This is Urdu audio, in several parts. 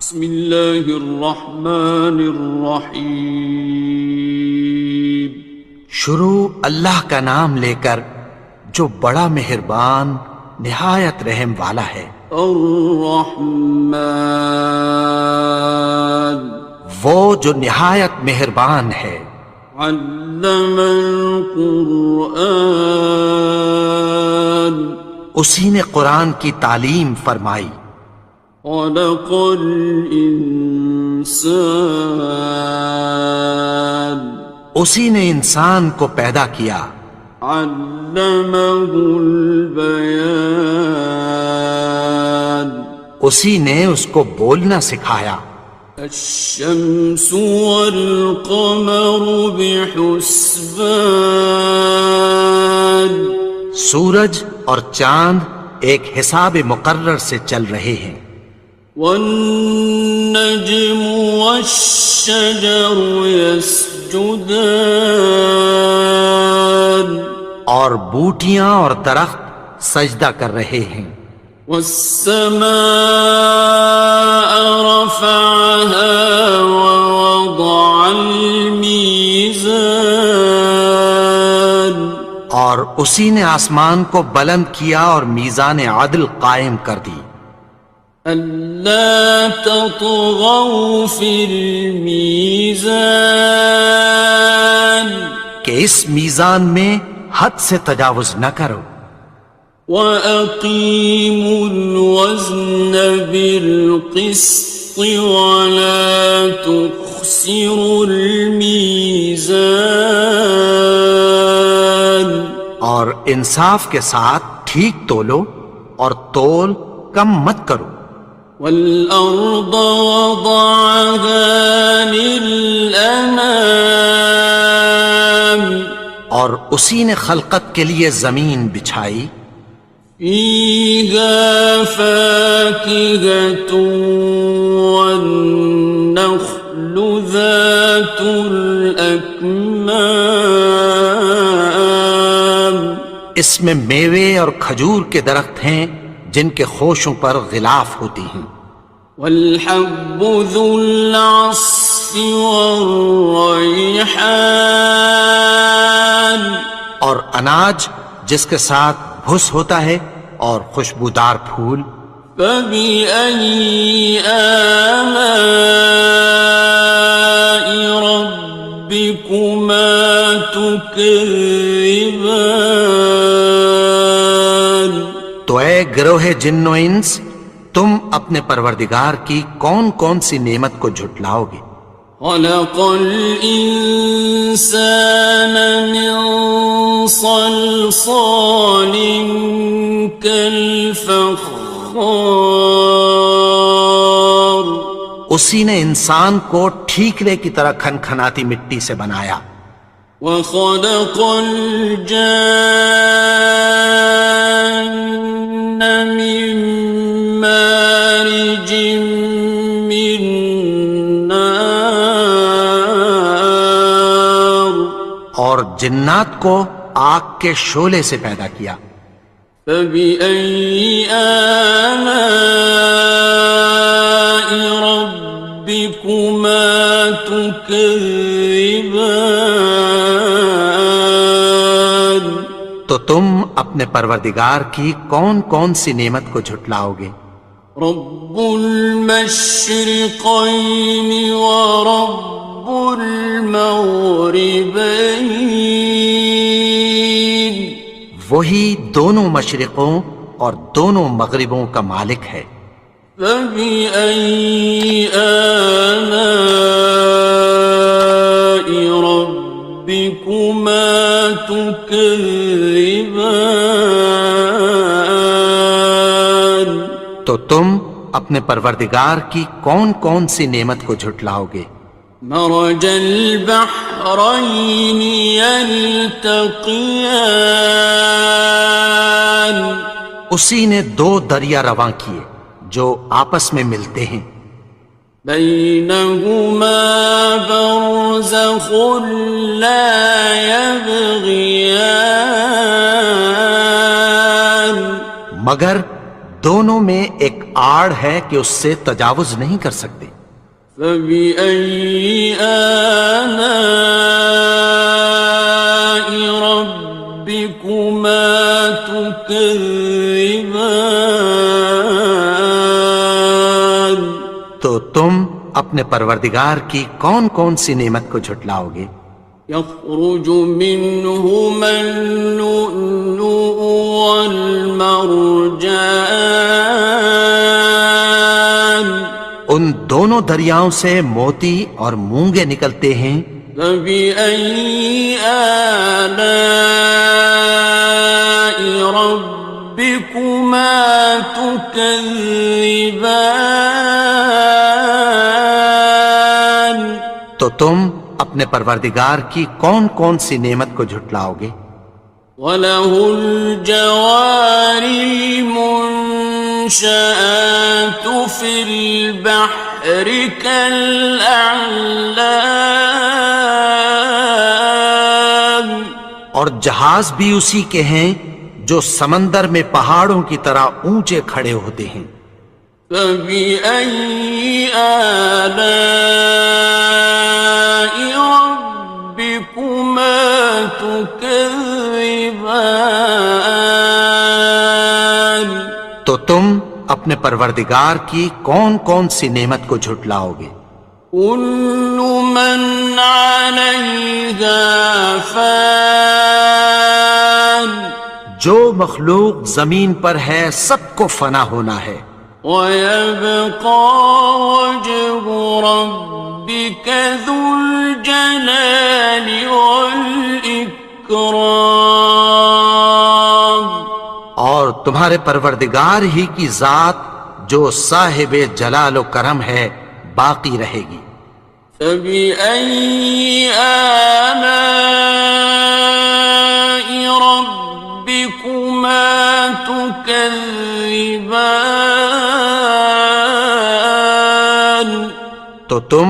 بسم اللہ الرحمن الرحیم۔ شروع اللہ کا نام لے کر جو بڑا مہربان نہایت رحم والا ہے۔ الرحمن، وہ جو نہایت مہربان ہے۔ علم القرآن، اسی نے قرآن کی تعلیم فرمائی۔ خلق الانسان، اسی نے انسان کو پیدا کیا۔ علمہ البیان، اسی نے اس کو بولنا سکھایا۔ الشمس والقمر بحسبان، سورج اور چاند ایک حساب مقرر سے چل رہے ہیں۔ والنجم والشجر يسجدان، اور بوٹیاں اور درخت سجدہ کر رہے ہیں۔ والسماء رفعها ووضع الميزان، اور اسی نے آسمان کو بلند کیا اور میزان عدل قائم کر دی۔ ألا تطغوا في الميزان، کہ اس میزان میں حد سے تجاوز نہ کرو۔ وَأَقِيمُوا الْوَزْنَ بِالْقِسْطِ وَلَا تُخْسِرُوا الْمِيزَانَ، اور انصاف کے ساتھ ٹھیک تولو اور تول کم مت کرو۔ وَالْأَرْضَ وَضَعَهَا لِلْأَنَامِ، اور اسی نے خلقت کے لیے زمین بچھائی۔ فِيهَا فَاكِهَةٌ وَالنَّخْلُ ذَاتُ الْأَكْمَامِ، اس میں میوے اور کھجور کے درخت ہیں جن کے خوشوں پر غلاف ہوتی ہیں۔ وَالْحَبُّ ذُو الْعَصْفِ وَالرَّيْحَانِ، اور اناج جس کے ساتھ بھس ہوتا ہے اور خوشبودار پھول۔ فَبِأَيِّ آلَاءِ رَبِّكُمَا تُكَذِّبَانِ، تو اے گروہ جن و انس، تم اپنے پروردگار کی کون کون سی نعمت کو جھٹلاؤ گے؟ خَلَقَ الْإِنسَانَ مِنْ صَلْصَالٍ كَالْفَخَّارِ، اسی نے انسان کو ٹھیکرے کی طرح کھنکھناتی مٹی سے بنایا۔ وَخَلَقَ الْجَانَّ مِن مَّارِجٍ مِّن نَّارٍ، اور جنات کو آگ کے شعلے سے پیدا کیا۔ فَبِأَيِّ آلَاءِ رَبِّكُمَا تُكَذِّبَانِ، تو تم اپنے پروردگار کی کون کون سی نعمت کو جھٹلاؤ گے؟ رب المشرقين ورب المغربين، وہی دونوں مشرقوں اور دونوں مغربوں کا مالک ہے۔ فبأي آلاء ربكما تكذبان، تو تم اپنے پروردگار کی کون کون سی نعمت کو جھٹلاؤ گے؟ مرج البحرين يلتقيان، اسی نے دو دریا رواں کیے جو آپس میں ملتے ہیں۔ بينهما برزخ لا يبغيان، مگر دونوں میں ایک آڑ ہے کہ اس سے تجاوز نہیں کر سکتے۔ فبأي آلاء ربكما تكذبان؟ تو تم اپنے پروردگار کی کون کون سی نعمت کو جھٹلاؤ گے؟ يخرج منهما اللؤلؤ والمرجان ان دونوں دریاؤں سے موتی اور مونگے نکلتے ہیں۔ فبأي آلاء ربكما تكذبان؟ تو تم اپنے پروردگار کی کون کون سی نعمت کو جھٹلاؤ گے؟ وَلَهُ الْجَوَارِ الْمُنشَآتُ فِي الْبَحْرِ كَالْأَعْلَامِ، اور جہاز بھی اسی کے ہیں جو سمندر میں پہاڑوں کی طرح اونچے کھڑے ہوتے ہیں۔ فَبِأَيِّ آلَاءِ رَبِّكُمَا تُكَذِّبَانِ؟ تو تم اپنے پروردگار کی کون کون سی نعمت کو جھٹلاؤ گے؟ كُلُّ مَنْ عَلَيْهَا فَانٍ، جو مخلوق زمین پر ہے سب کو فنا ہونا ہے۔ وَيَبْقَى وَجْهُ رَبِّكَ ذُو الْجَلَالِ وَالْإِكْرَامِ، اور تمہارے پروردگار ہی کی ذات جو صاحب جلال و کرم ہے باقی رہے گی۔ فَبِأَيِّ آلَاءِ رَبِّكُمَا تُكَذِّبَانِ؟ تو تم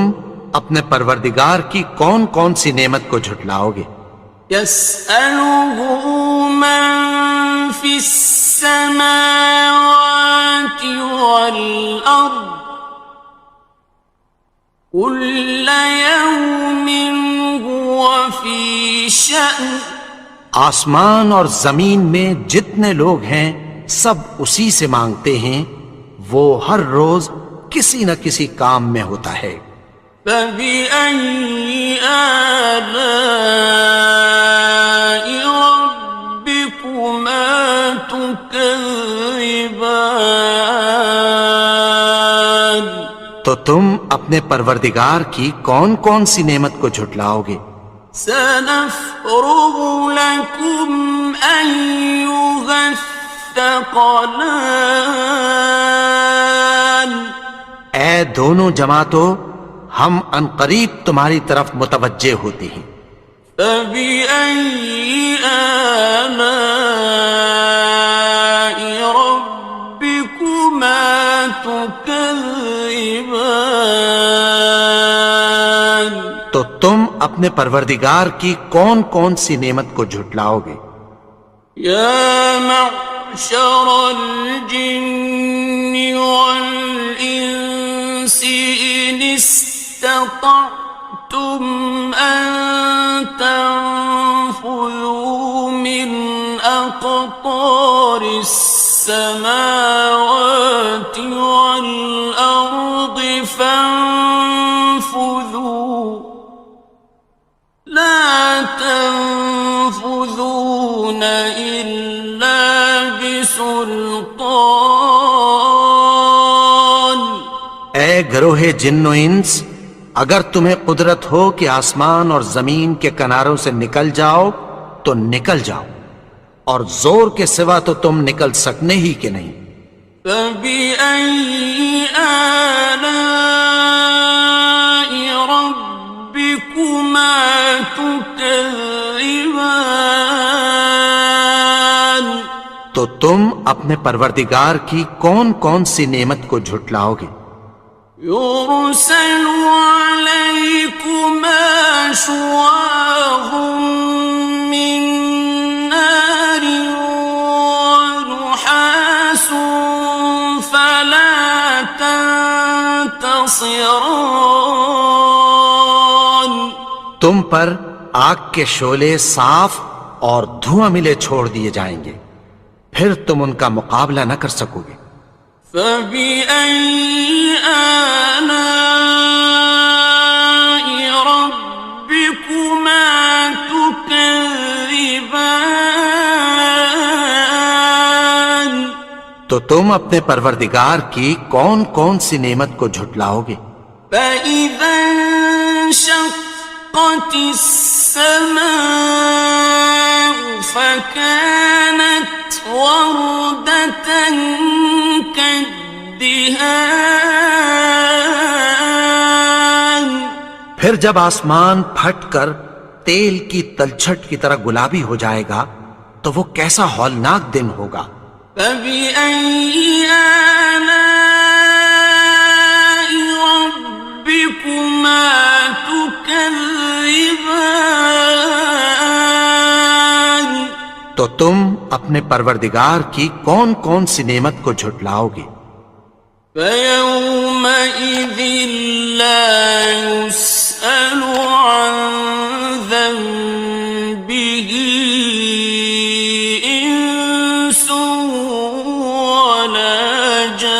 اپنے پروردگار کی کون کون سی نعمت کو جھٹلاؤ گے؟ يَسْأَلُهُ مَن فِي السَّمَاوَاتِ وَالْأَرْضِ كُلَّ يَوْمٍ هُوَ فِي شَأْنٍ، آسمان اور زمین میں جتنے لوگ ہیں سب اسی سے مانگتے ہیں، وہ ہر روز کسی نہ کسی کام میں ہوتا ہے۔ فَبِأَيِّ آلَاءِ رَبِّكُمَا تُكَذِّبَانِ؟ تو تم اپنے پروردگار کی کون کون سی نعمت کو جھٹلاؤ گے؟ سَنَفْرُغُ لَكُمْ أَيُّهَ الثَّقَلَانِ، اے دونوں جماعتوں ہم عنقریب تمہاری طرف متوجہ ہوتے ہیں۔ فَبِأَيِّ آلَاءِ رَبِّكُمَا تُكَذِّبَانِ؟ تو تم اپنے پروردگار کی کون کون سی نعمت کو جھٹلاؤ گے؟ يَا مَعْشَرَ الْجِنِّ وَالْإِنسِ إِنِ اسْتَطَعْتُمْ أَن تَنفُذُوا مِنْ أَقْطَارِ السَّمَاوَاتِ وَالْأَرْضِ فَانفُذُوا لَا تَنفُذُونَ إِلَّا بِسُلْطَانٍ۔ اے گروہ جن و انس، اگر تمہیں قدرت ہو کہ آسمان اور زمین کے کناروں سے نکل جاؤ تو نکل جاؤ، اور زور کے سوا تو تم نکل سکنے ہی کہ نہیں۔ فَبِأَيِّ آلَاءِ رَبِّكُمَا تُكَذِّبَانِ؟ تو تم اپنے پروردگار کی کون کون سی نعمت کو جھٹلاؤ گے؟ يُرْسَلُ عَلَيْكُمَا شُوَاظٌ مِّن نَّارٍ وَنُحَاسٌ فَلَا ينتصران تم پر آگ کے شعلے صاف اور دھواں ملے چھوڑ دیے جائیں گے، پھر تم ان کا مقابلہ نہ کر سکو گے۔ فبأي آلاء ربكما تكذبان تو تم اپنے پروردگار کی کون کون سی نعمت کو جھٹلاؤ گے؟ فإذا انشقت السماء فكانت وردة كالدهان پھر جب آسمان پھٹ کر تیل کی تلچھٹ کی طرح گلابی ہو جائے گا تو وہ کیسا ہولناک دن ہوگا۔ فبأي آلاء ربكما تكذبان تو تم اپنے پروردگار کی کون کون سی نعمت کو جھٹلاؤ گے؟ فيومئذ لا يسأل عن ذنبه إنس ولا جان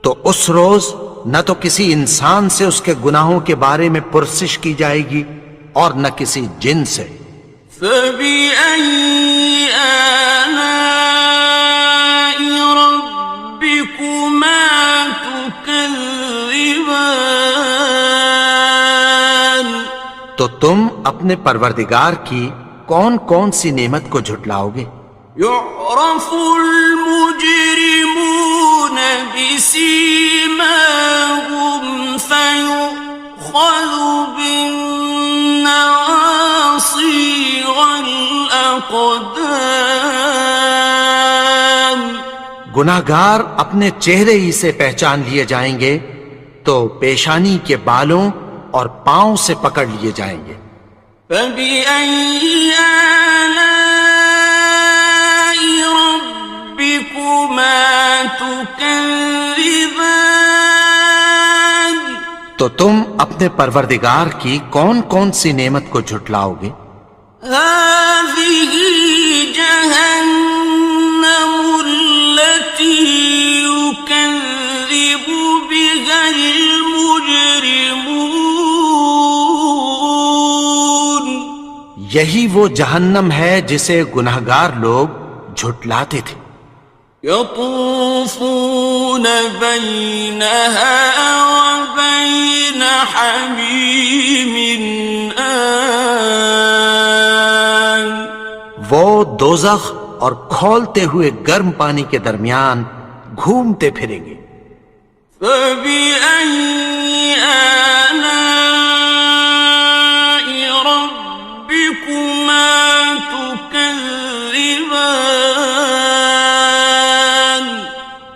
تو اس روز نہ تو کسی انسان سے اس کے گناہوں کے بارے میں پرسش کی جائے گی اور نہ کسی جن سے۔ فبأي آلاء ربكما تكذبان تو تم اپنے پروردگار کی کون کون سی نعمت کو جھٹلاؤ گے؟ يعرف المجرمون بسيماهم فيؤخذ بالنواصي والأقدام گناہگار اپنے چہرے ہی سے پہچان لیے جائیں گے تو پیشانی کے بالوں اور پاؤں سے پکڑ لیے جائیں گے۔ فبأي آلاء ربكما تكذبان تو تم اپنے پروردگار کی کون کون سی نعمت کو جھٹلاؤ گے؟ هذه جهنم التي يكذب بها المجرمون یہی وہ جہنم ہے جسے گناہگار لوگ جھٹلاتے تھے۔ يطوفون بينها وبين حميم آن وہ دوزخ اور کھولتے ہوئے گرم پانی کے درمیان گھومتے پھریں گے۔ فبأي آلاء ربكما تكذبان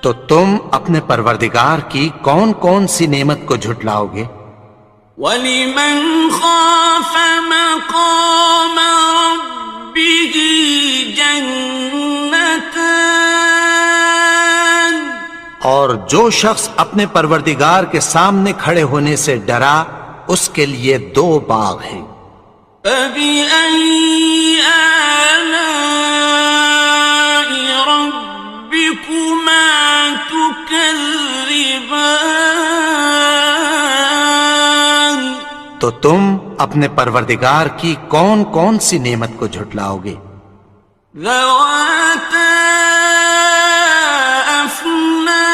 تو تم اپنے پروردگار کی کون کون سی نعمت کو جھٹلاؤ گے؟ وَلِمَنْ خَافَ مَقَامَ رَبِّهِ جَنَّتَانِ اور جو شخص اپنے پروردگار کے سامنے کھڑے ہونے سے ڈرا اس کے لیے دو باغ ہیں۔ فَبِأَيِّ آلَاءِ رَبِّكُمَا تُكَذِّبَانِ تو تم اپنے پروردگار کی کون کون سی نعمت کو جھٹلاؤ گے؟ ذَوَاتَا أَفْنَانٍ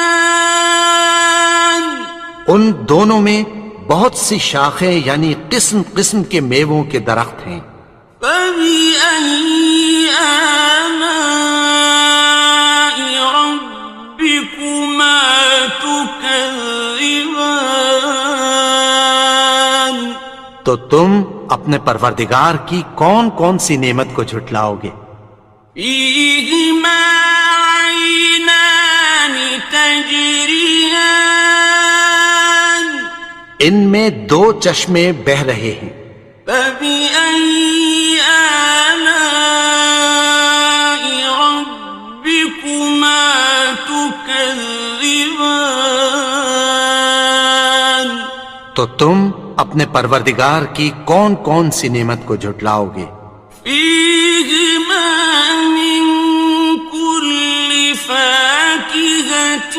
ان دونوں میں بہت سی شاخیں یعنی قسم قسم کے میووں کے درخت ہیں۔ فَبِأَيِّ آلَاءِ رَبِّكُمَا تُكَذِّبَانِ تو تم اپنے پروردگار کی کون کون سی نعمت کو جھٹلاؤ گے؟ فِيهِمَا عَيْنَانِ تَجْرِيَانِ ان میں دو چشمے بہہ رہے ہیں۔ فَبِأَيِّ آلَاءِ رَبِّكُمَا تُكَذِّبَانِ تكذبان تو تم اپنے پروردگار کی کون کون سی نعمت کو جھٹلاؤ گے؟ فيهما من كل فاكهة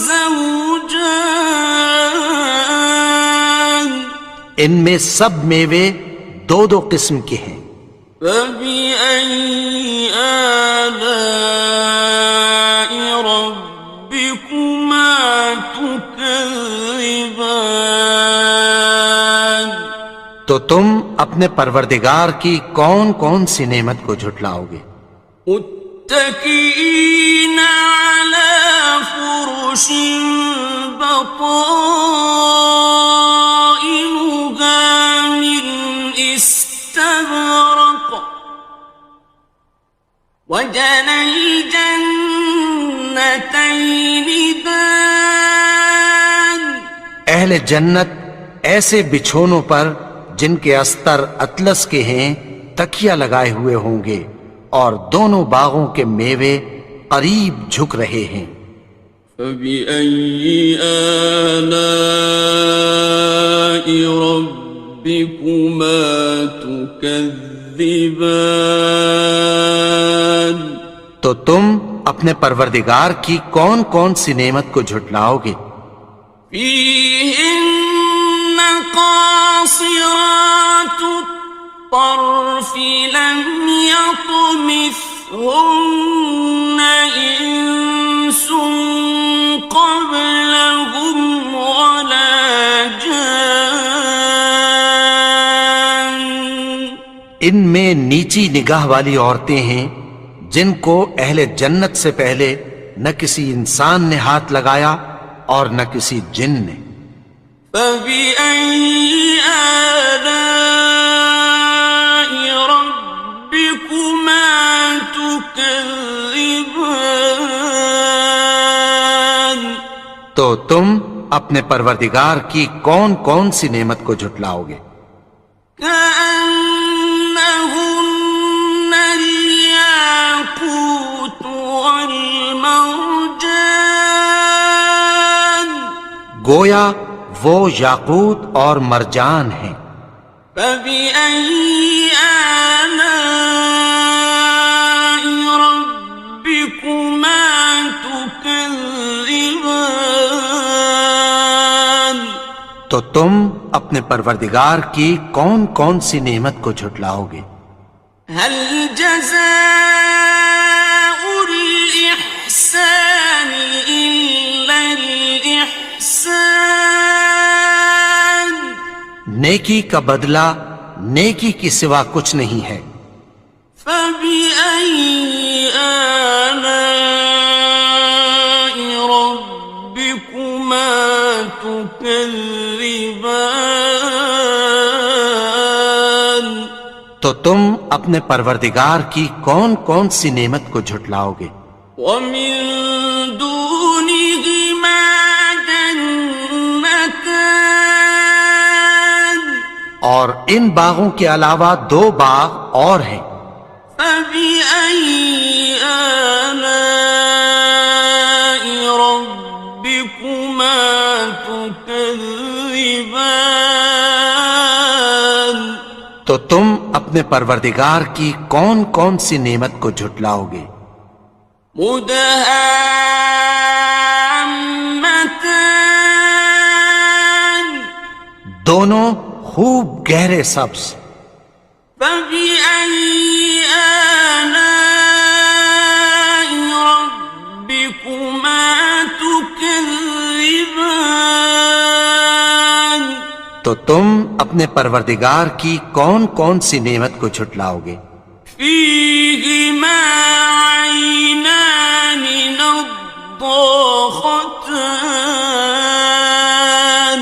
زوجان ان میں سب میوے دو دو قسم کے ہیں۔ فبأي آلاء ربكما تكذبان تو تم اپنے پروردگار کی کون کون سی نعمت کو جھٹلاؤ گے؟ متكئين على فرش بطائنها من استبرق وجنى الجنتين دان اہل جنت ایسے بچھونوں پر جن کے استر اطلس کے ہیں تکیہ لگائے ہوئے ہوں گے، اور دونوں باغوں کے میوے قریب جھک رہے ہیں۔ فبأي آلاء ربكما تكذبان تو تم اپنے پروردگار کی کون کون سی نعمت کو جھٹلاؤ گے؟ فيهن قاصرات الطرف لم يطمثهن إنس قبلهم ولا جان ان میں نیچی نگاہ والی عورتیں ہیں جن کو اہل جنت سے پہلے نہ کسی انسان نے ہاتھ لگایا اور نہ کسی جن نے۔ فبأي آلاء ربكما تكذبان تو تم اپنے پروردگار کی کون کون سی نعمت کو جھٹلاؤ گے؟ كأنهن الياقوت والمرجان گویا وہ یاقوت اور مرجان ہیں۔ فبأي آلاء ربكما تكذبان تو تم اپنے پروردگار کی کون کون سی نعمت کو جھٹلاؤ گے؟ هل جزاء الإحسان إلا الإحسان نیکی کا بدلہ نیکی کی سوا کچھ نہیں ہے۔ فبأي آلاء ربكما تكذبان تو تم اپنے پروردگار کی کون کون سی نعمت کو جھٹلاؤ گے؟ ومن دونهما جنتان اور ان باغوں کے علاوہ دو باغ اور ہیں۔ فبأي آلاء ربكما تكذبان تو تم اپنے پروردگار کی کون کون سی نعمت کو جھٹلاؤ گے؟ مدهامتان دونوں خوب گہرے سبز۔ فبأي آلاء ربكما تكذبان تو تم اپنے پروردگار کی کون کون سی نعمت کو جھٹلاؤ گے؟ فيهما عينان نضاختان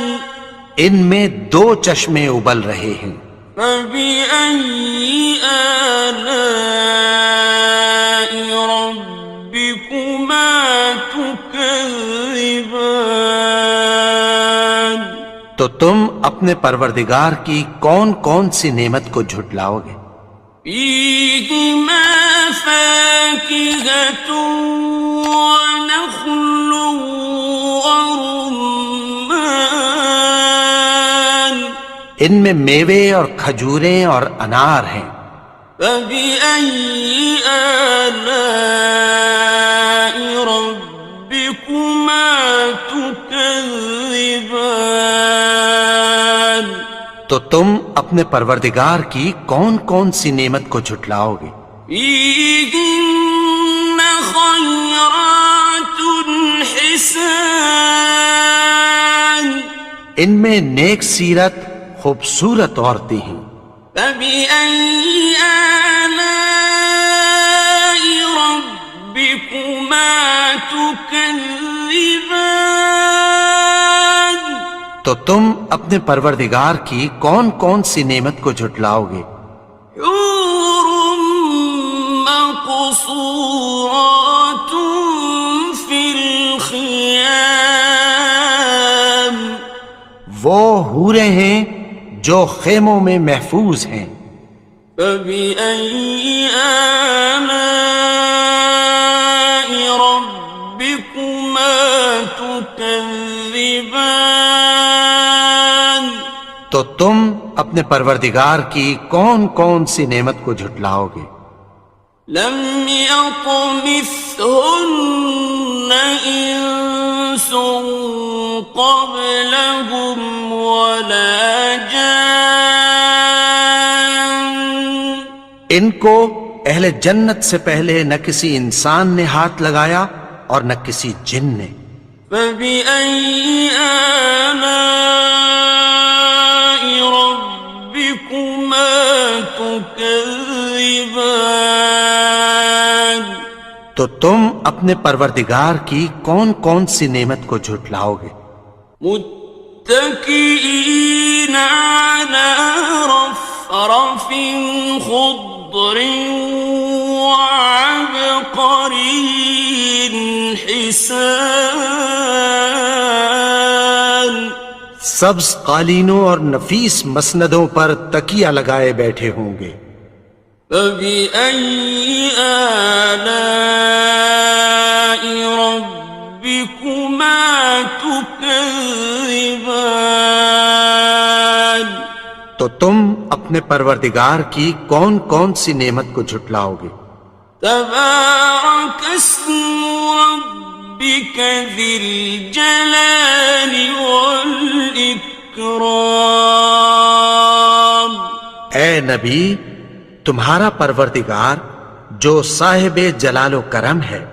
ان میں دو چشمے ابل رہے ہیں۔ فبأي آلاء ربكما تكذبان تو تم اپنے پروردگار کی کون کون سی نعمت کو جھٹلاؤ گے؟ فيهما فاكهة ونخل ان میں میوے اور کھجوریں اور انار ہیں۔ فبأي آلاء ربكما تكذبان؟ تو تم اپنے پروردگار کی کون کون سی نعمت کو جھٹلاؤ گے؟ فيهن خيرات حسان، ان میں نیک سیرت خوبصورت عورتیں ہیں۔ فبأي آلاء ربكما تكذبان؟ تو تم اپنے پروردگار کی کون کون سی نعمت کو جھٹلاؤ گے؟ حور مقصورات في الخيام، وہ حوریں ہیں جو خیموں میں محفوظ ہیں۔ فبأي آلاء ربكما تكذبان؟ تو تم اپنے پروردگار کی کون کون سی نعمت کو جھٹلاؤ گے؟ لم يطمثهن إنس قبلهم ولا جان، ان کو اہل جنت سے پہلے نہ کسی انسان نے ہاتھ لگایا اور نہ کسی جن نے۔ فبأي آلاء ربكما تكذبان؟ تو تم اپنے پروردگار کی کون کون سی نعمت کو جھٹلاؤ گے؟ متكئين على رفرف خضر وعبقري حسان، سبز قالینوں اور نفیس مسندوں پر تکیہ لگائے بیٹھے ہوں گے۔ فبأي آلاء ربكما تكذبان؟ تو تم اپنے پروردگار کی کون کون سی نعمت کو جھٹلاؤ گے؟ تبارك اسم ربك ذي الجلال والإكرام۔ اے نبی، تمہارا پروردگار جو صاحب جلال و کرم ہے،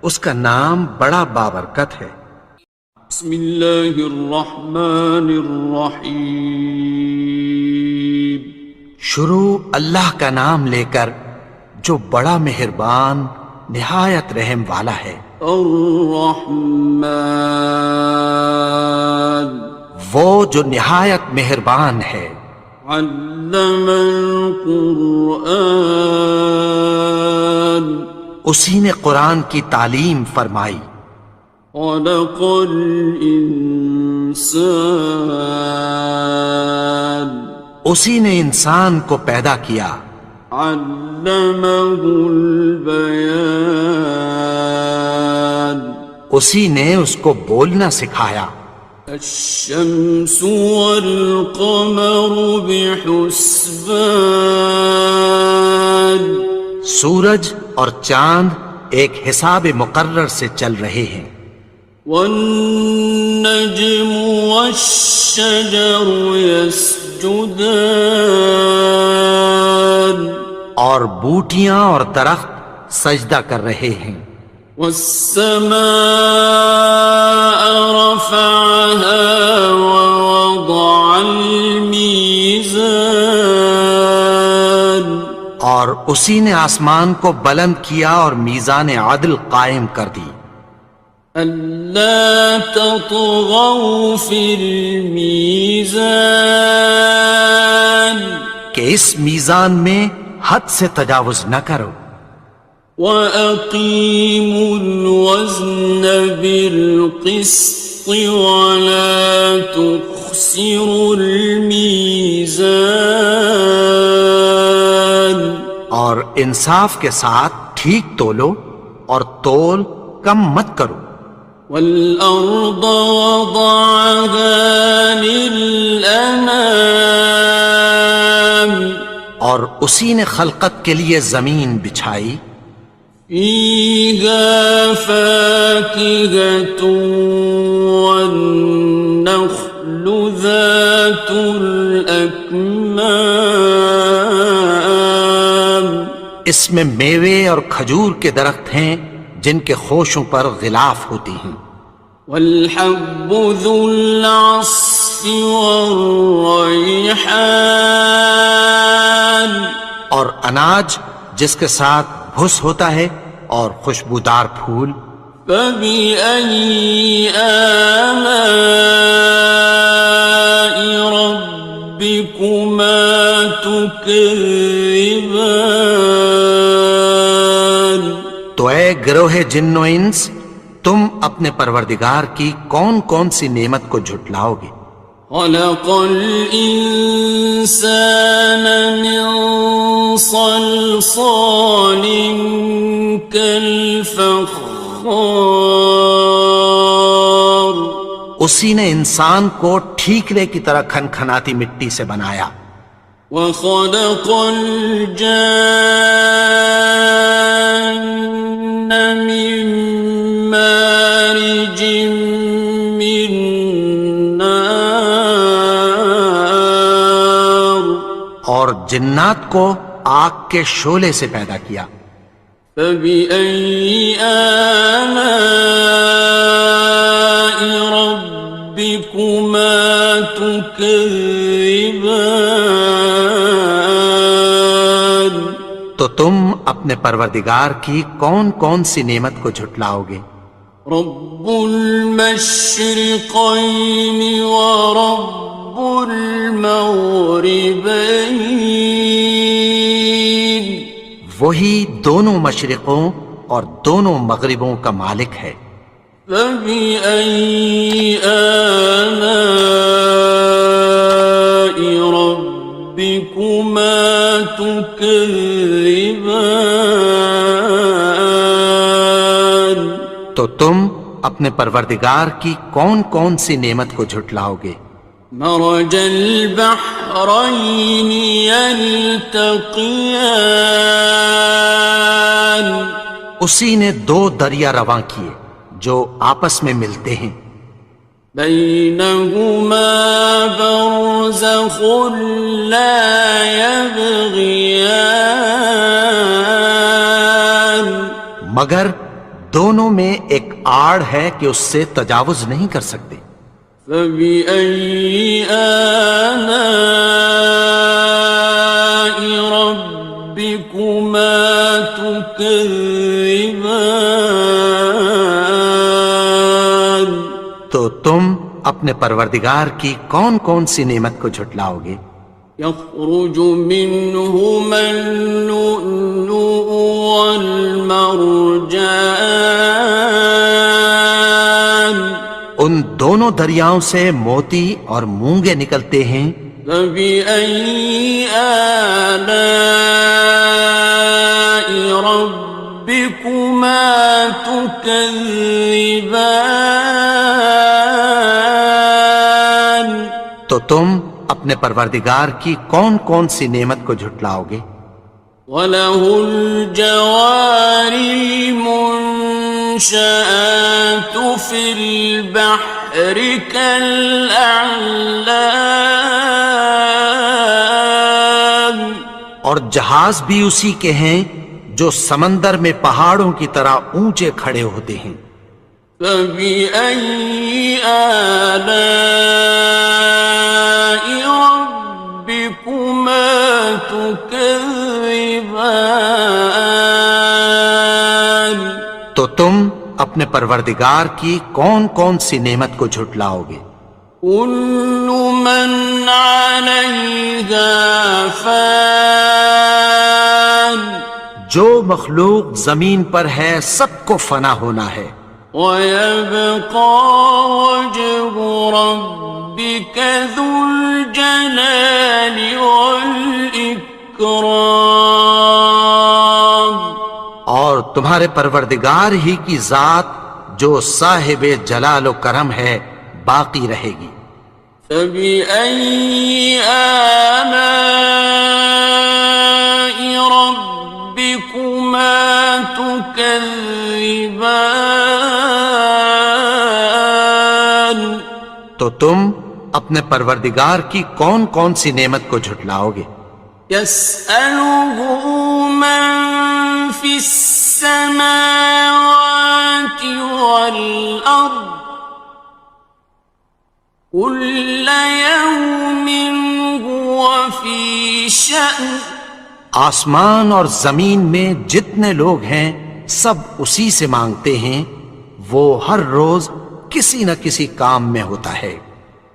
اس کا نام بڑا بابرکت ہے۔ بسم اللہ الرحمن الرحیم، شروع اللہ کا نام لے کر جو بڑا مہربان نہایت رحم والا ہے۔ الرحمن، وہ جو نہایت مہربان ہے۔ علم القرآن، اسی نے قرآن کی تعلیم فرمائی۔ خلق الانسان، اسی نے انسان کو پیدا کیا۔ علمہ البیان، اسی نے اس کو بولنا سکھایا۔ الشمس والقمر بحسبان، سورج اور چاند ایک حساب مقرر سے چل رہے ہیں۔ والنجم والشجر يسجدان، اور بوٹیاں اور درخت سجدہ کر رہے ہیں۔ والسماء رفعها ووضع الميزان، اور اسی نے آسمان کو بلند کیا اور میزان عدل قائم کر دی۔ ألا تطغوا في الميزان، کہ اس میزان میں حد سے تجاوز نہ کرو۔ وَأَقِيمُوا الْوَزْنَ بِالْقِسْطِ وَلَا تُخْسِرُوا الْمِيزَانَ، اور انصاف کے ساتھ ٹھیک تولو اور تول کم مت کرو۔ وَالْأَرْضَ وَضَعَهَا لِلْأَنَامِ، اور اسی نے خلقت کے لیے زمین بچھائی، فيها فاكهة والنخل ذات الأكمام اس میں میوے اور کھجور کے درخت ہیں جن کے خوشوں پر غلاف ہوتی ہیں، والحب ذو العصف والريحان اور اناج جس کے ساتھ بھس ہوتا ہے اور خوشبودار پھول۔ فبأي آلاء ربكما تكذبان؟ تو اے گروہ جن و انس، تم اپنے پروردگار کی کون کون سی نعمت کو جھٹلاؤ گے؟ خلق الإنسان من صلصال كالفخار اسی نے انسان کو ٹھیکرے کی طرح کھنکھناتی مٹی سے بنایا، وخلق الجان من مارج من نار اور جنات کو آگ کے شعلے سے پیدا کیا۔ فبأي آلاء ربكما تكذبان؟ تو تم اپنے پروردگار کی کون کون سی نعمت کو جھٹلاؤ گے؟ رب المشرقين ورب المغربين، وہی دونوں مشرقوں اور دونوں مغربوں کا مالک ہے۔ فبأي آلاء ربكما تكذبان؟ تو تم اپنے پروردگار کی کون کون سی نعمت کو جھٹلاؤ گے؟ مرج البحرين يلتقيان، اسی نے دو دریا رواں کیے جو آپس میں ملتے ہیں، بينهما برزخ لا يبغيان، مگر دونوں میں ایک آڑ ہے کہ اس سے تجاوز نہیں کر سکتے۔ فبأي آلاء ربكما تكذبان؟ تو تم اپنے پروردگار کی کون کون سی نعمت کو جھٹلاؤ گے؟ يخرج منهما اللؤلؤ والمرجان، ان دونوں دریاؤں سے موتی اور مونگے نکلتے ہیں۔ فبأي آلاء ربكما تكذبان؟ تو تم اپنے پروردگار کی کون کون سی نعمت کو جھٹلاؤ گے؟ وَلَهُ الْجَوَارِ الْمُنشَآتُ فِي الْبَحْرِ كَالْأَعْلَامِ، اور جہاز بھی اسی کے ہیں جو سمندر میں پہاڑوں کی طرح اونچے کھڑے ہوتے ہیں۔ فبأي آلاء ربكما تكذبان؟ تو تم اپنے پروردگار کی کون کون سی نعمت کو جھٹلاؤ گے؟ كل من عليها فان، جو مخلوق زمین پر ہے سب کو فنا ہونا ہے، ويبقى وجه ربك ذو الجلال والإكرام، اور تمہارے پروردگار ہی کی ذات جو صاحب جلال و کرم ہے باقی رہے گی۔ فبأي آلاء ربكما تكذبان تو تم اپنے پروردگار کی کون کون سی نعمت کو جھٹلاؤ گے؟ يسأله من في السماوات والأرض كل يوم هو في شأن آسمان اور زمین میں جتنے لوگ ہیں سب اسی سے مانگتے ہیں، وہ ہر روز کسی نہ کسی کام میں ہوتا ہے۔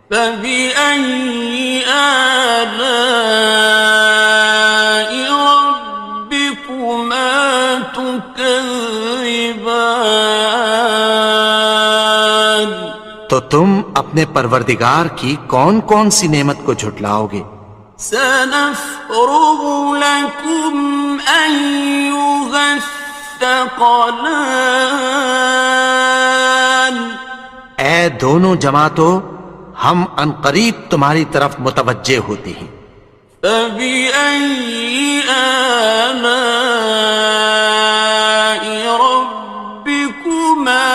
فبأي آلاء ربكما تكذبان تو تم اپنے پروردگار کی کون کون سی نعمت کو جھٹلاؤ گے؟ سنفرغ لكم أيها الثقلان اے دونوں جماعتوں، ہم عنقریب تمہاری طرف متوجہ ہوتے ہیں۔ فبأي آلاء ربكما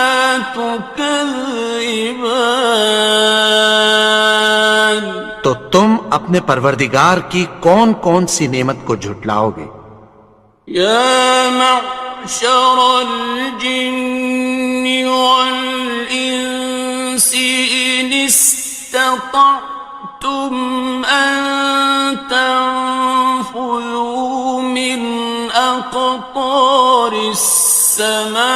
تكذبان تو تم اپنے پروردگار کی کون کون سی نعمت کو جھٹلاؤ گے؟ يا معشر الجن والإنس إن استطعتم أن تنفذوا من أقطار السماوات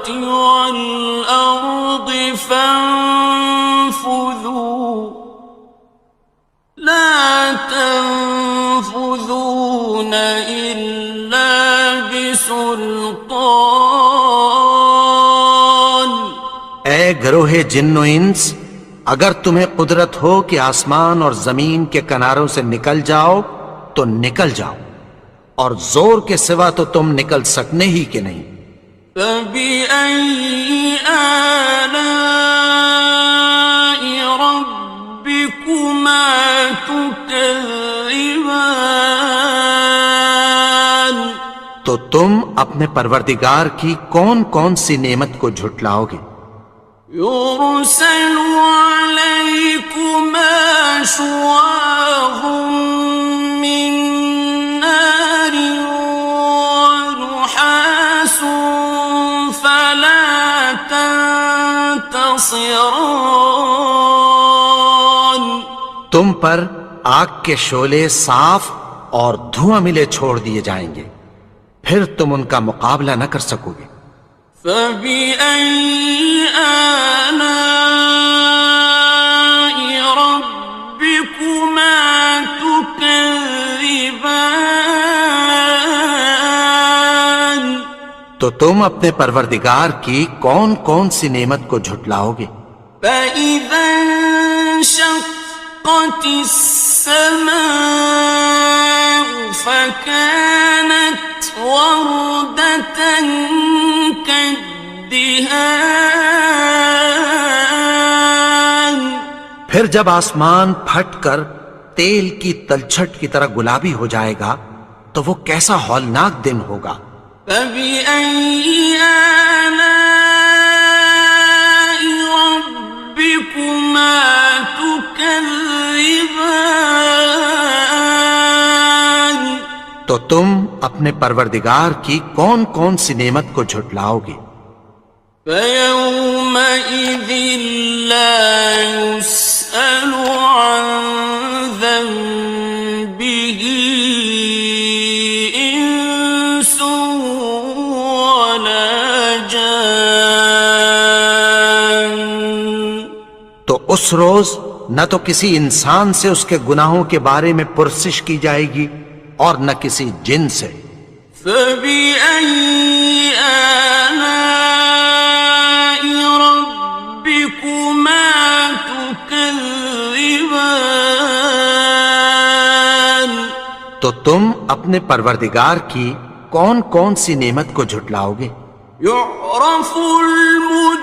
والأرض فانفذوا لا تنفذون إلا بسلطان اے گروہ جن و انس، اگر تمہیں قدرت ہو کہ آسمان اور زمین کے کناروں سے نکل جاؤ تو نکل جاؤ، اور زور کے سوا تو تم نکل سکنے ہی کہ نہیں۔ فبأي آلاء ربكما تكذبان تو تم اپنے پروردگار کی کون کون سی نعمت کو جھٹلاؤ گے؟ يرسل عليكما شواظ من نار ونحاس فلا تنتصران تم پر آگ کے شعلے صاف اور دھواں ملے چھوڑ دیے جائیں گے، پھر تم ان کا مقابلہ نہ کر سکو گے۔ فبأي آلاء ربكما تكذبان تو تم اپنے پروردگار کی کون کون سی نعمت کو جھٹلاؤ گے؟ فإذا انشقت السماء فكانت وردة كالدهان پھر جب آسمان پھٹ کر تیل کی تلچھٹ کی طرح گلابی ہو جائے گا تو وہ کیسا ہولناک دن ہوگا۔ فبأي آلاء ربكما تكذبان تو تم اپنے پروردگار کی کون کون سی نعمت کو جھٹلاؤ گے؟ فيومئذ لا يسأل عن ذنبه إنس ولا جان تو اس روز نہ تو کسی انسان سے اس کے گناہوں کے بارے میں پرسش کی جائے گی اور نہ کسی جن سے۔ فبأي آلاء ربكما تكذبان تو تم اپنے پروردگار کی کون کون سی نعمت کو جھٹلاؤ گے؟ يعرف المجرمون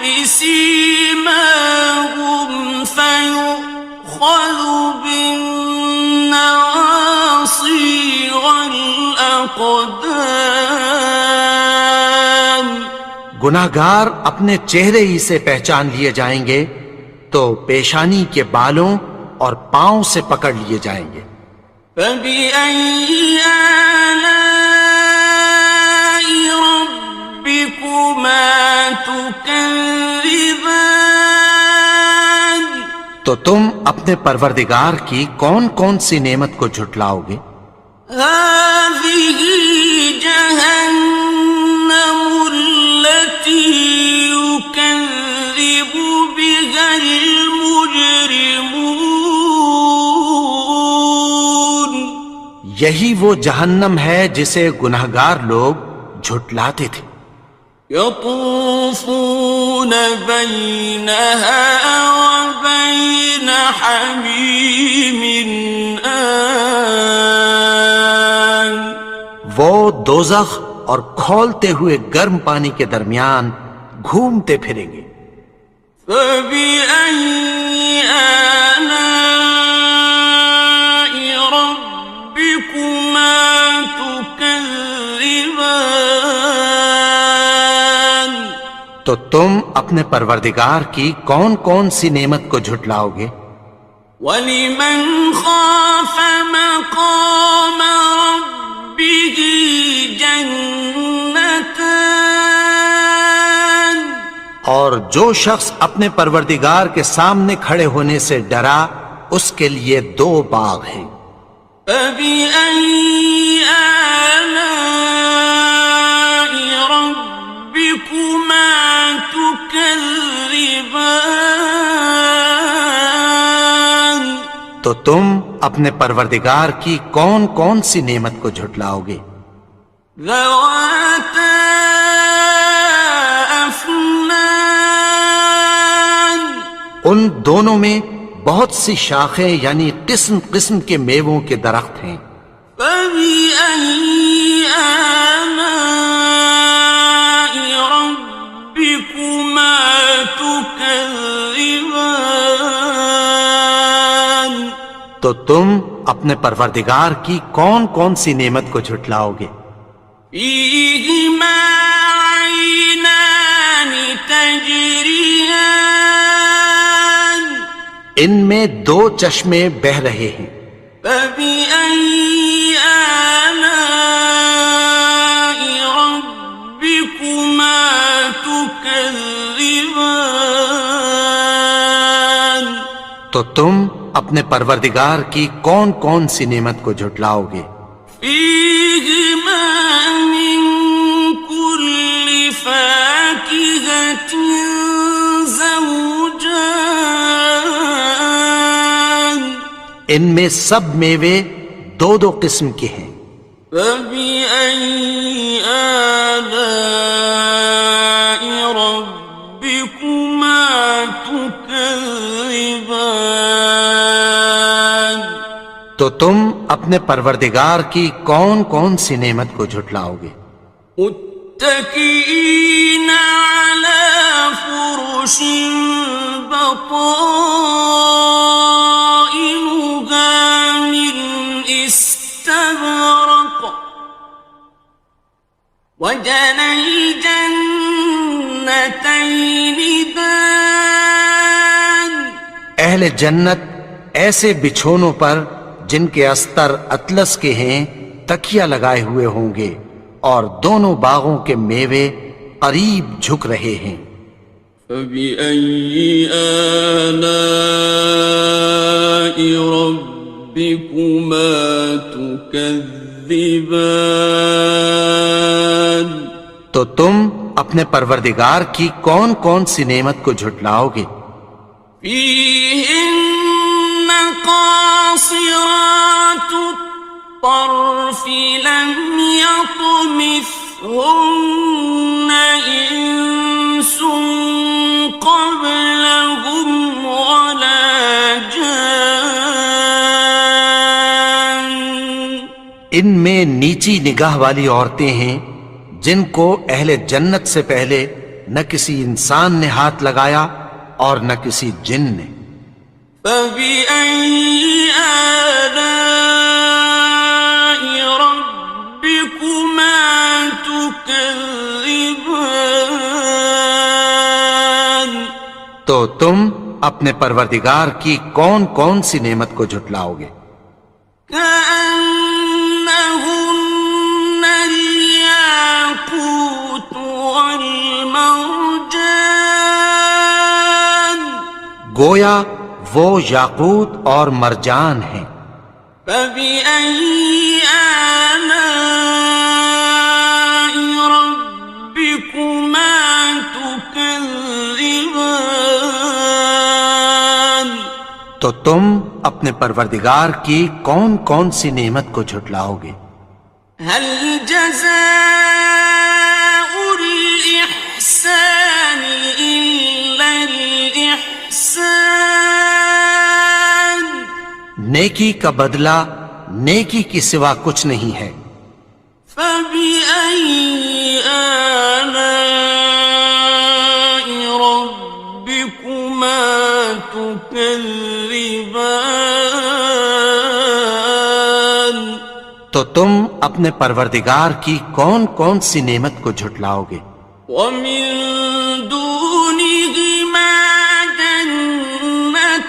بسيماهم فيؤخذ بالنواصي گناہگار اپنے چہرے ہی سے پہچان لیے جائیں گے تو پیشانی کے بالوں اور پاؤں سے پکڑ لیے جائیں گے۔ فَبِأَيِّ آلَاءِ رَبِّكُمَا تُكَذِّبَانِ؟ تو تم اپنے پروردگار کی کون کون سی نعمت کو جھٹلاؤ گے؟ هَٰذِهِ جَهَنَّمُ الَّتِي يُكَذِّبُ بِهَا الْمُجْرِمُونَ۔ یہی وہ جہنم ہے جسے گناہگار لوگ جھٹلاتے تھے۔ يطوفون بينها وبين حميم آن۔ وہ دوزخ اور کھولتے ہوئے گرم پانی کے درمیان گھومتے پھریں گے۔ فبأي آلاء ربكما تكذبان؟ تو تم اپنے پروردگار کی کون کون سی نعمت کو جھٹلاؤ گے؟ وَلِمَنْ خَافَ مَقَامَ رَبِّهِ جَنَّتَانِ؟ اور جو شخص اپنے پروردگار کے سامنے کھڑے ہونے سے ڈرا اس کے لیے دو باغ ہیں۔ فَبِأَيِّ آلَاءِ رَبِّكُمَا تُكَذِّبَانِ؟ تو تم اپنے پروردگار کی کون کون سی نعمت کو جھٹلاؤ گے؟ ذَوَاتَا أَفْنَانٍ۔ ان دونوں میں بہت سی شاخیں یعنی قسم قسم کے میووں کے درخت ہیں۔ فَبِأَيِّ آلَاءِ رَبِّكُمَا تُكَذِّبَانِ؟ تو تم اپنے پروردگار کی کون کون سی نعمت کو جھٹلاؤ گے؟ فِيهِمَا عَيْنَانِ تَجْرِيَانِ۔ ان میں دو چشمے بہہ رہے ہیں۔ فَبِأَيِّ آلَاءِ رَبِّكُمَا تُكَذِّبَانِ؟ تو تم اپنے پروردگار کی کون کون سی نعمت کو جھٹلاؤ گے؟ فِيهِمَا مِن كُلِّ فَاكِهَةٍ زَوْجَانِ۔ ان میں سب میوے دو دو قسم کے ہیں۔ فَبِأَيِّ آلَاءِ رَبِّكُمَا تُكَذِّبَانِ؟ تو تم اپنے پروردگار کی کون کون سی نعمت کو جھٹلاؤ گے؟ متكئين على فرش بطائنها من استبرق وجنى الجنتين دان۔ اہل جنت ایسے بچھونوں پر جن کے استر اطلس کے ہیں تکیہ لگائے ہوئے ہوں گے اور دونوں باغوں کے میوے قریب جھک رہے ہیں۔ فَبِأَيِّ آلَاءِ رَبِّكُمَا تُكَذِّبَانِ؟ تو تم اپنے پروردگار کی کون کون سی نعمت کو جھٹلاؤ گے؟ فِيهِنَّ قَاصِرَاتُ الطَّرْفِ لَمْ يَطْمِثْهُنَّ إِنسٌ قَبْلَهُمْ وَلَا جَانٌّ۔ ان میں نیچی نگاہ والی عورتیں ہیں جن کو اہل جنت سے پہلے نہ کسی انسان نے ہاتھ لگایا اور نہ کسی جن نے۔ فَبِأَيِّ آلَاءِ رَبِّكُمَا تُكَذِّبَانِ؟ تو تم اپنے پروردگار کی کون کون سی نعمت کو جھٹلاؤ گے؟ كأنهن الياقوت والمرجان گویا وہ یاقوت اور مرجان ہیں۔ فبأي آلاء ربكما تكذبان تو تم اپنے پروردگار کی کون کون سی نعمت کو جھٹلاؤ گے؟ هل جزاء الإحسان إلا الإحسان نیکی کا بدلہ نیکی کی سوا کچھ نہیں ہے۔ فبأي آلاء ربكما تكذبان تو تم اپنے پروردگار کی کون کون سی نعمت کو جھٹلاؤ گے؟ ومن دونهما جنتان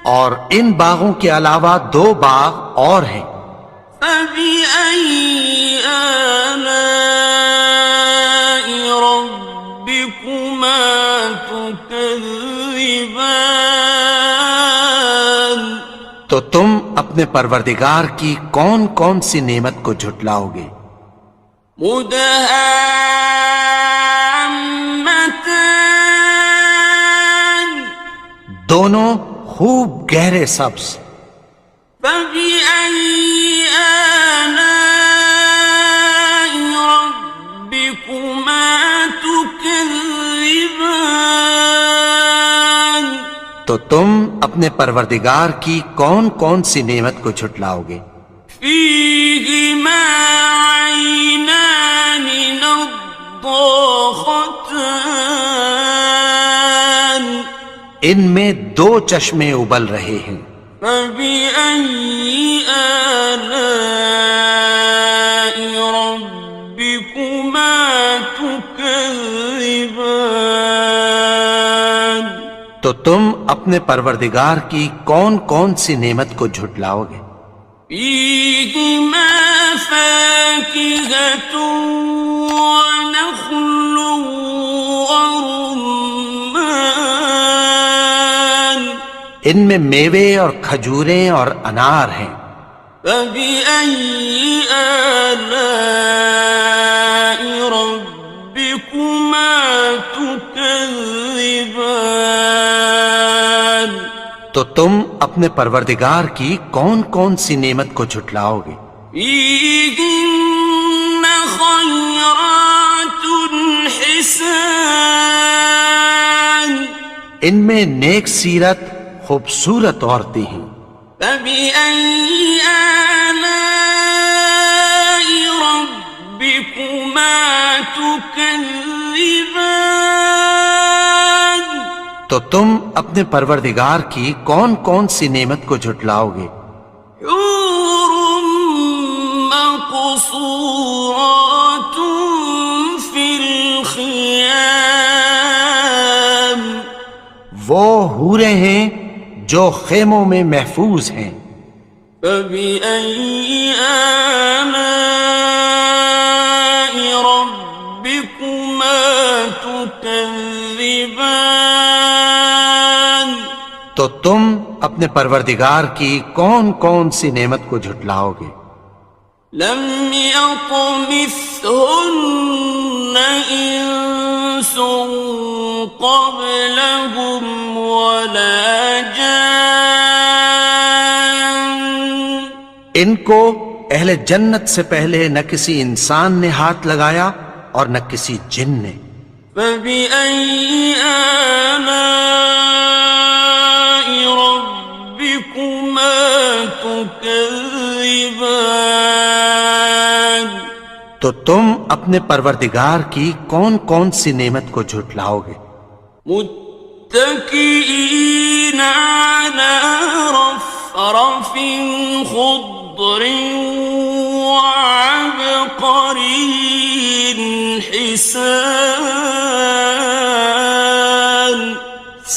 اور ان باغوں کے علاوہ دو باغ اور ہیں۔ فبأي آلاء ربكما تكذبان تو تم اپنے پروردگار کی کون کون سی نعمت کو جھٹلاؤ گے؟ مدهامتان دونوں خوب گہرے سبز۔ فبأي آلاء ربكما تكذبان تو تم اپنے پروردگار کی کون کون سی نعمت کو جھٹلاؤ گے؟ فيهما عينان نضاختان ان میں دو چشمے ابل رہے ہیں۔ فبأي آلاء ربكما تكذبان تو تم اپنے پروردگار کی کون کون سی نعمت کو جھٹلاؤ گے؟ فيهما فاكهة ونخل ورمان ان میں میوے اور کھجوریں اور انار ہیں۔ فبأي آلاء ربكما تكذبان تو تم اپنے پروردگار کی کون کون سی نعمت کو جھٹلاؤ گے؟ فيهن خيرات حسان ان میں نیک سیرت خوبصورت عورتیں ہیں۔ فبأي آلاء ربكما تكذبان تو تم اپنے پروردگار کی کون کون سی نعمت کو جھٹلاؤ گے؟ حور مقصورات في الخيام وہ حوریں ہیں جو خیموں میں محفوظ ہیں۔ فبأي آلاء ربكما تكذبان تو تم اپنے پروردگار کی کون کون سی نعمت کو جھٹلاؤ گے؟ لم يطمثهن إنس قبلهم ولا جان ان کو اہل جنت سے پہلے نہ کسی انسان نے ہاتھ لگایا اور نہ کسی جن نے۔ فبأي آلاء ربكما تكذبان تو تم اپنے پروردگار کی کون کون سی نعمت کو جھٹلاؤ گے؟ متكئين على رفرف خضر وعبقري حسان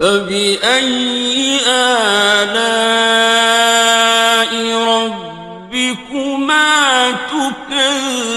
فبأي آلاء ربكما تكذبان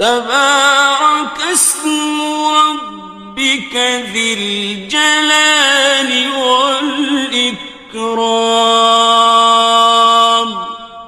تبارك اسم ربك ذي الجلال والإكرام।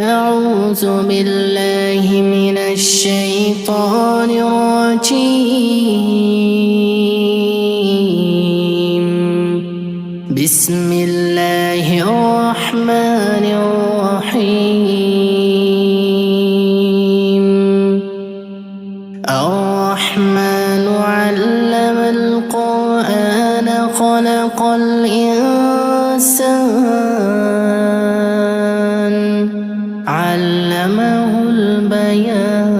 أعوذ بالله من الشيطان الرجيم بسم الله الرحمن الرحيم الرحمن علم القرآن خلق الإنسان علمه البيان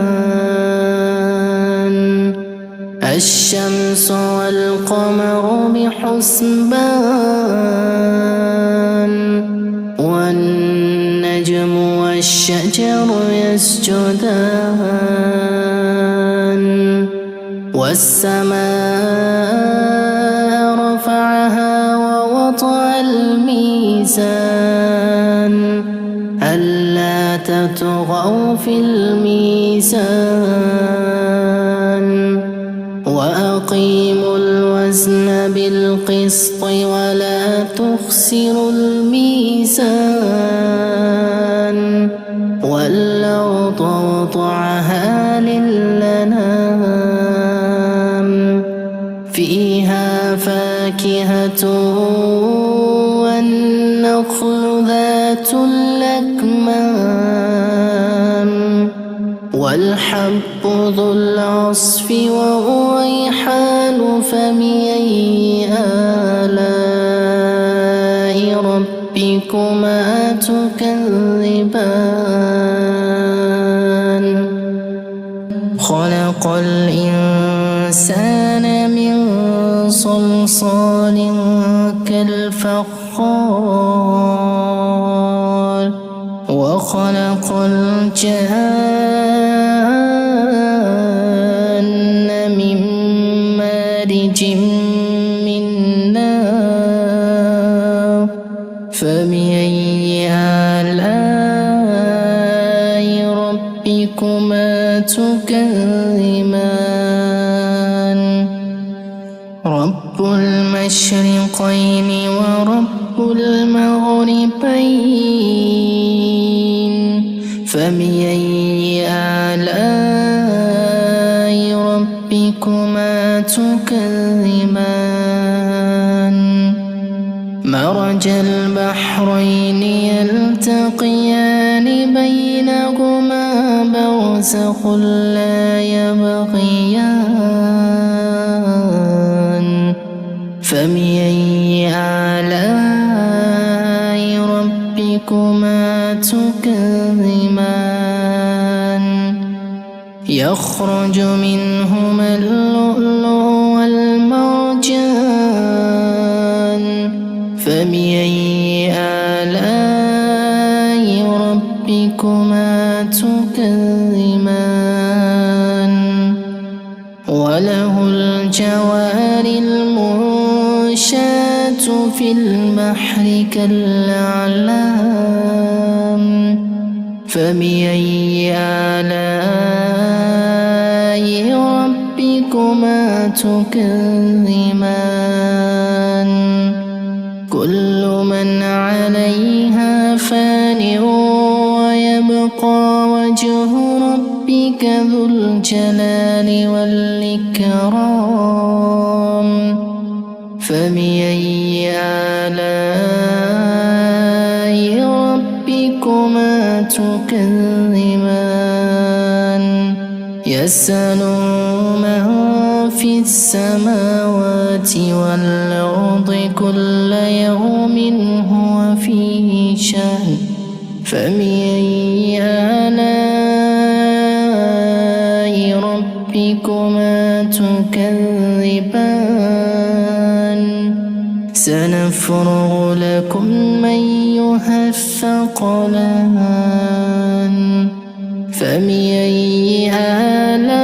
الشمس والقمر بحسبان والنجم والشجر يسجدان والسماء رفعها ووضع الميزان ألا تطغوا في الميزان وأقيموا الوزن بالقسط ولا تخسروا الميزان والأرض وضعها للأنام فيها فاكهة والنخل ذات الأكمام والحب ذو العصف والريحان فبأي آلاء ربكما تكذبان خلق الإنسان من صلصال كالفخار وخلق الجان من مارج من نار فبأي آلاء ربكما تكذبان رب المشرقين ورب المغربين فبأي آلاء ربكما تكذبان مرج البحرين يلتقيان بينهما برزخ لا يبغيان فبأي آلاء ربكما تكذبان يخرج منهما اللؤلؤ والمرجان فبأي آلاء ربكما تكذبان وله الجوار المنشآت في البحر كالأعلام فبأي آلاء ربكما تكذبان كل من عليها فان ويبقى وجه ربك ذو الجلال والإكرام فبأي آلاء ربكما تكذبان يسأله من في السماوات والأرض كل يوم هو في شأن فبأي آلاء سنفرغ لكم أيها الثقلان فبأي آلاء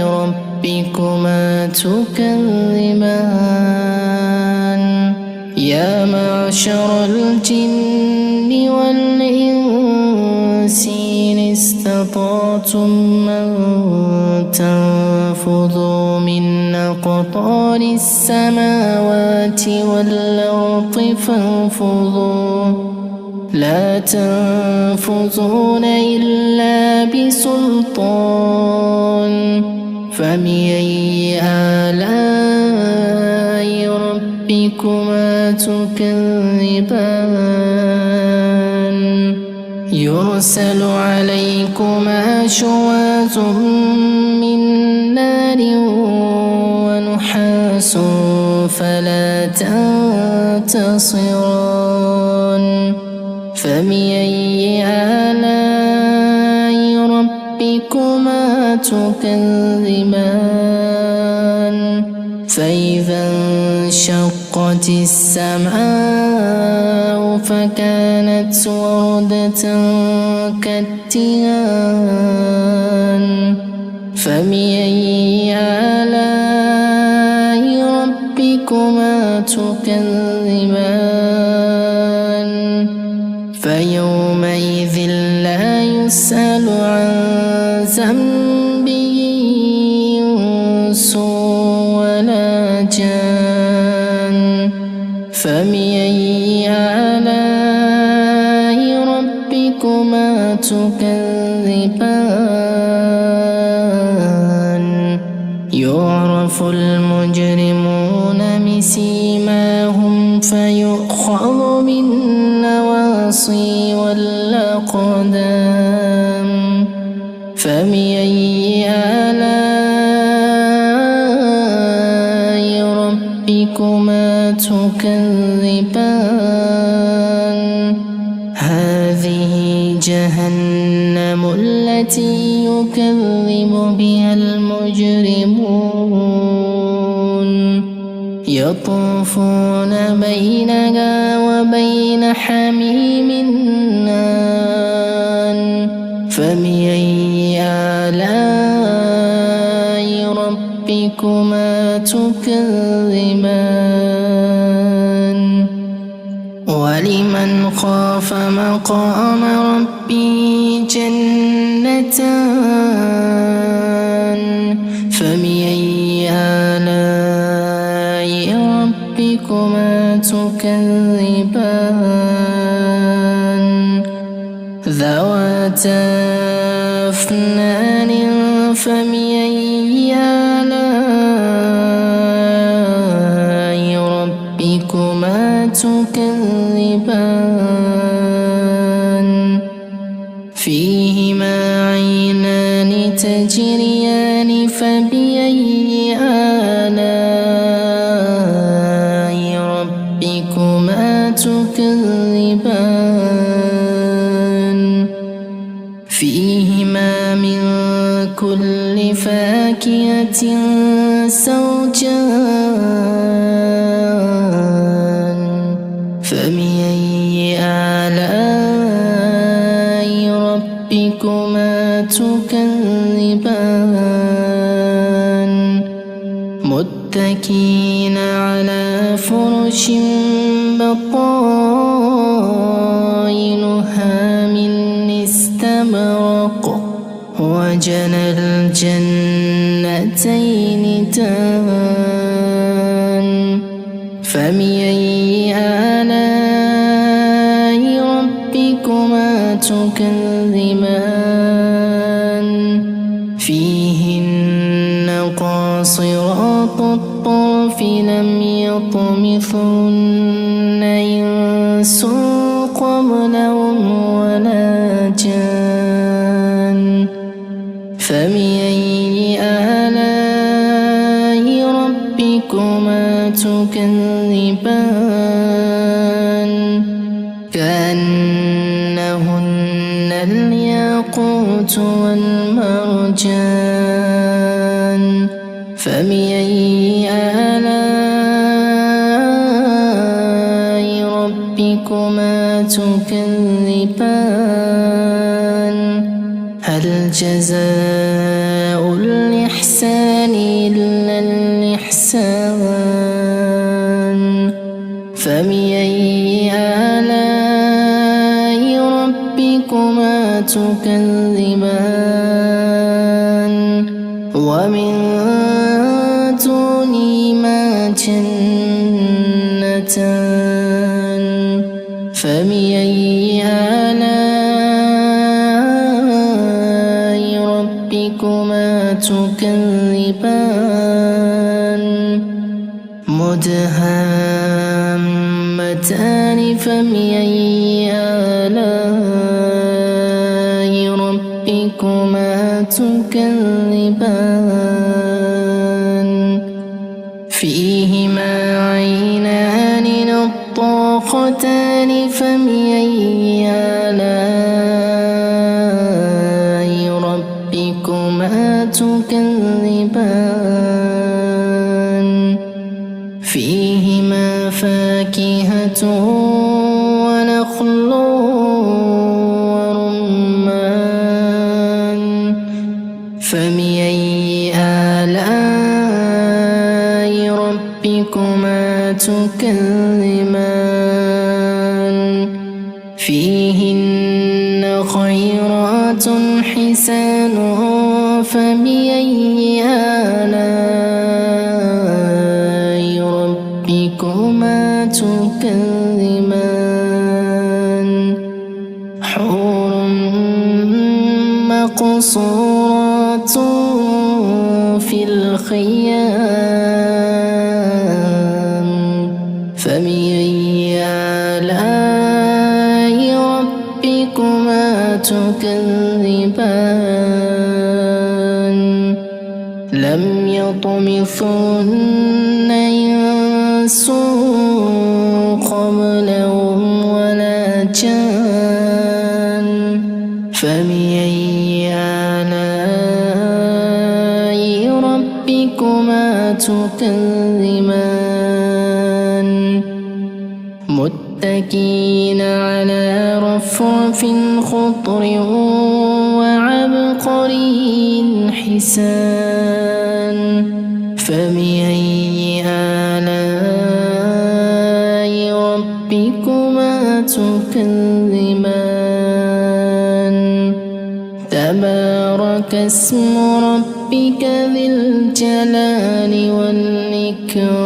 ربكما تكذبان يا معشر الجن والإنس إن استطعتم أن تنفذوا من أقطار السماوات والأرض فانفذوا لا تنفذون إلا بسلطان فبأي آلاء ربكما تكذبان يرسل عليكما شواظ من نار ونحاس فلا تنتصران فبأي آلاء ربكما تكذبان فإذا انشقت السماء فكانت وردة كالدهان فبأي آلاء ربكما تكذبان فيومئذ لا يسأل عن ذنبه إنس ولا جان فبأي آلاء ربكما تكذبان يعرف المجرمون بسيماهم فيؤخذ بالنواصي والأقدام فبأي آلاء ربكما تكذبان هذه جهنم التي يكذب بها المجرمون يطوفون بينها وبين حميم آن فبأي آلاء ربكما تكذبان ولمن خاف مقام ربه جنتان فبأي آلاء ربكما تكذبان ذواتا أفنان فبأي آلاء ربكما تكذبان فيهما عينان تجريان فبأي آلاء ربكما تكذبان فيهما من كل فاكهة زوجان فبأي آلاء ربكما تكذبان متكئين على فرش بطائنها من استبرق وجنى الجنتين دان فبأي آلاء ربكما تكذبان فيهن قاصرات الطرف لم يطمثهن إنس قبلهم ولا جان فبأي آلاء ربكما تكذبان كأنهن الياقوت والمرجان فبأي آلاء ربكما تكذبان هل جزاء الإحسان إلا الإحسان فبأي آلاء ربكما تكذبان ومن دونهما جنتان فبأي آلاء ربكما تكذبان مدهامتان فبأي آلاء ربكما تكذبان فيهما عينان نضاختان فبأي آلاء ربكما تكذبان فيهما فاكهة ونخل ورمان فبأي آلاء ربكما تكذبان فيهن خيرات حسان فبأي آلاء ربكما تكذبان حور مقصورات في الخيام فبأي آلاء ربكما تكذبان لم يطمثهن إنس قبلهم ولا جان فبأي آلاء ربكما تكذبان متكئين على رفرف خضر وعبقري حسان فبأي آلاء ربكما تكذبان تبارك اسم ربك ذي الجلال والإكرام